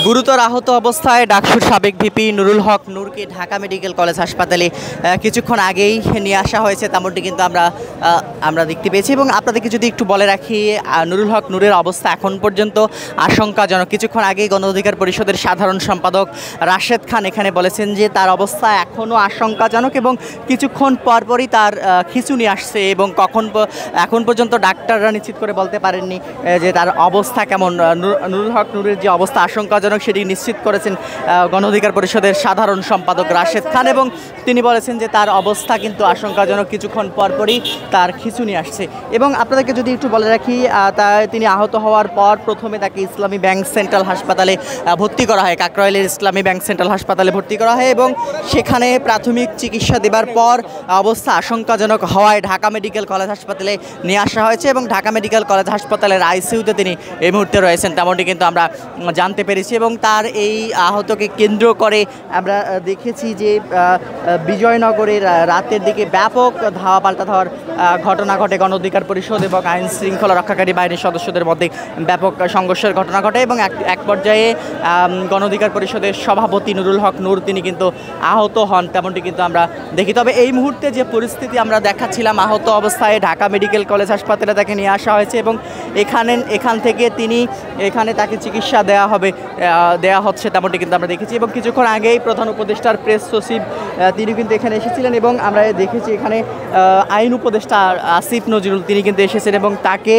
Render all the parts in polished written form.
গুরুতর আহত অবস্থায় ডাকসুর সাবেক ভিপি নুরুল হক নূরকে ঢাকা মেডিকেল কলেজ হাসপাতালে কিছুক্ষণ আগেই নিয়ে আসা হয়েছে, তেমনটি কিন্তু আমরা দেখতে পেয়েছি। এবং আপনাদেরকে যদি একটু বলে রাখি, নুরুল হক নূরের অবস্থা এখন পর্যন্ত আশঙ্কাজনক। কিছুক্ষণ আগেই গণ অধিকার পরিষদের সাধারণ সম্পাদক রাশেদ খান এখানে বলেছেন যে তার অবস্থা এখনও আশঙ্কাজনক এবং কিছুক্ষণ পরপরই তার খিঁচুনি আসছে, এবং এখন পর্যন্ত ডাক্তাররা নিশ্চিত করে বলতে পারেননি যে তার অবস্থা কেমন। নুরুল হক নূরের যে অবস্থা আশঙ্কাজনক সেটি নিশ্চিত করেছেন গণ অধিকার পরিষদের সাধারণ সম্পাদক রাশেদ খান, এবং তিনি বলেছেন যে তার অবস্থা কিন্তু আশঙ্কাজনক, কিছুক্ষণ পরপরই তার খিঁচুনি আসছে। এবং আপনাদেরকে যদি একটু বলে রাখি, তিনি আহত হওয়ার পর প্রথমে তাকে ইসলামী ব্যাংক সেন্ট্রাল হাসপাতালে ভর্তি করা হয়, কাকরাইলের ইসলামী ব্যাংক সেন্ট্রাল হাসপাতালে ভর্তি করা হয়, এবং সেখানে প্রাথমিক চিকিৎসা দেবার পর অবস্থা আশঙ্কাজনক হওয়ায় ঢাকা মেডিকেল কলেজ হাসপাতালে নিয়ে আসা হয়েছে, এবং ঢাকা মেডিকেল কলেজ হাসপাতালের আইসিইউতে তিনি এই মুহূর্তে রয়েছেন, তেমনটি কিন্তু আমরা জানতে পেরেছি। এবং তার এই আহতকে কেন্দ্র করে আমরা দেখেছি যে বিজয়নগরের রাতের দিকে ব্যাপক ধাওয়া পাল্টা ধাওয়ার ঘটনা ঘটে। গণ অধিকার পরিষদ এবং আইন শৃঙ্খলা রক্ষাকারী বাহিনীর সদস্যদের মধ্যে ব্যাপক সংঘর্ষের ঘটনা ঘটে, এবং এক পর্যায়ে গণ অধিকার পরিষদের সভাপতি নুরুল হক নূর তিনি কিন্তু আহত হন, তেমনটি কিন্তু আমরা দেখি। তবে এই মুহূর্তে যে পরিস্থিতি আমরা দেখাচ্ছিলাম, আহত অবস্থায় ঢাকা মেডিকেল কলেজ হাসপাতালে তাকে নিয়ে আসা হয়েছে, এবং এখান থেকে এখানে তাকে চিকিৎসা দেওয়া হচ্ছে, তেমনটি কিন্তু আমরা দেখেছি। এবং কিছুক্ষণ আগেই প্রধান উপদেষ্টার প্রেস সচিব তিনি কিন্তু এখানে এসেছিলেন, এবং আমরা দেখেছি এখানে আইন উপদেষ্টা আসিফ নজরুল তিনি কিন্তু এসেছেন, এবং তাকে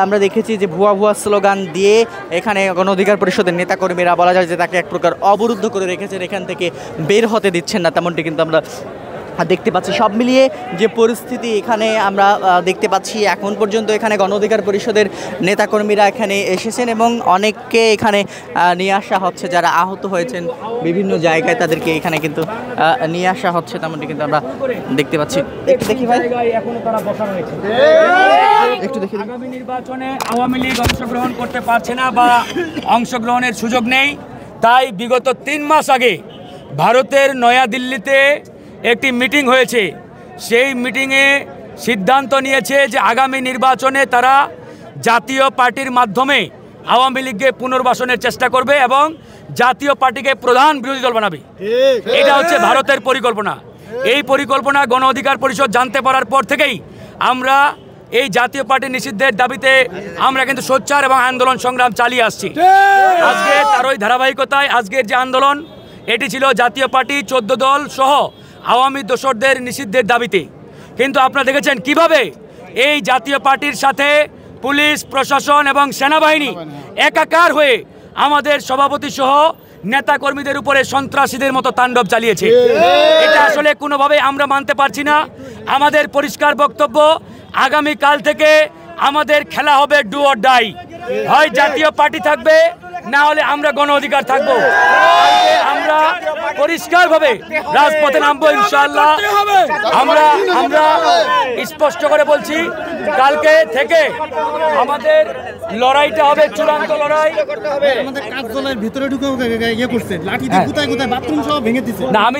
আমরা দেখেছি যে ভুয়া স্লোগান দিয়ে এখানে গণ অধিকার পরিষদের নেতাকর্মীরা বলা যায় যে তাকে এক প্রকার অবরুদ্ধ করে রেখেছেন, এখান থেকে বের হতে দিচ্ছেন না, তেমনটি কিন্তু আমরা দেখতে পাচ্ছি। সব মিলিয়ে যে পরিস্থিতি এখানে আমরা দেখতে পাচ্ছি, এখন পর্যন্ত এখানে গণ অধিকার পরিষদের নেতাকর্মীরা এখানে এসেছেন, এবং অনেককে এখানে নিয়ে আসা হচ্ছে, যারা আহত হয়েছেন বিভিন্ন জায়গায় তাদেরকে এখানে কিন্তু নিয়ে আসা হচ্ছে, তেমনটি কিন্তু আমরা দেখতে পাচ্ছি। একটু দেখি ভাই, একটু দেখি। আগামী নির্বাচনে আওয়ামী লীগ অংশগ্রহণ করতে পারছে না বা অংশগ্রহণের সুযোগ নেই, তাই বিগত 3 মাস আগে ভারতের নয়াদিল্লিতে একটি মিটিং হয়েছে। সেই মিটিংয়ে সিদ্ধান্ত নিয়েছে যে আগামী নির্বাচনে তারা জাতীয় পার্টির মাধ্যমে আওয়ামী লীগকে পুনর্বাসনের চেষ্টা করবে এবং জাতীয় পার্টিকে প্রধান বিরোধী দল বানাবে। এটা হচ্ছে ভারতের পরিকল্পনা। এই পরিকল্পনা গণ অধিকার পরিষদ জানতে পারার পর থেকেই আমরা এই জাতীয় পার্টি নিষিদ্ধের দাবিতে আমরা কিন্তু সোচ্চার এবং আন্দোলন সংগ্রাম চালিয়ে আসছি। আজকে তারই ধারাবাহিকতায় আজকের যে আন্দোলন, এটি ছিল জাতীয় পার্টি 14 দল সহ আওয়ামী দোসরদের নিষিদ্ধের দাবিতে। কিন্তু আপনারা দেখেছেন কিভাবে এই জাতীয় পার্টির সাথে পুলিশ প্রশাসন এবং সেনাবাহিনী একাকার হয়ে আমাদের সভাপতি সহ নেতাকর্মীদের উপরে সন্ত্রাসীদের মতো তাণ্ডব চালিয়েছে। এটা আসলে কোনোভাবে আমরা মানতে পারছি না। আমাদের পরিষ্কার বক্তব্য, আগামীকাল থেকে আমাদের খেলা হবে ডু অর ডাই। হয় জাতীয় পার্টি থাকবে, না হলে আমরা গণ অধিকার থাকবো। আমরা পরিষ্কারভাবে রাজপথে নামবো ইনশাআল্লাহ। আমরা স্পষ্ট করে বলছি, কালকে থেকে আমাদের লড়াইটা হবে চূড়ান্ত লড়াই। আমাদের কার্যালয়ের ভিতরে ঢুকে ইয়ে করছে, লাঠি দিয়ে গুতায় গুতায় বাথরুম সহ ভেঙে দিয়েছে। না, আমি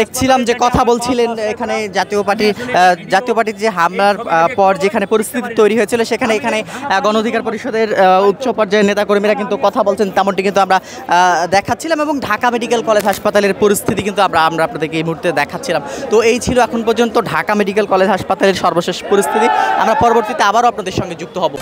দেখছিলাম যে কথা বলছিলেন এখানে জাতীয় পার্টির যে হামলার পর যেখানে পরিস্থিতি তৈরি হয়েছিল, সেখানে এখানে গণ অধিকার পরিষদের উচ্চ পর্যায়ের নেতাকর্মীরা কিন্তু কথা বলছেন, তেমনটি কিন্তু আমরা দেখাচ্ছিলাম। এবং ঢাকা মেডিকেল কলেজ হাসপাতালের পরিস্থিতি কিন্তু আমরা আপনাদেরকে এই মুহূর্তে দেখাচ্ছিলাম। তো এই ছিল এখন পর্যন্ত ঢাকা মেডিকেল কলেজ হাসপাতালের সর্বশেষ পরিস্থিতি। আমরা পরবর্তীতে আবারও আপনাদের সঙ্গে যুক্ত হব।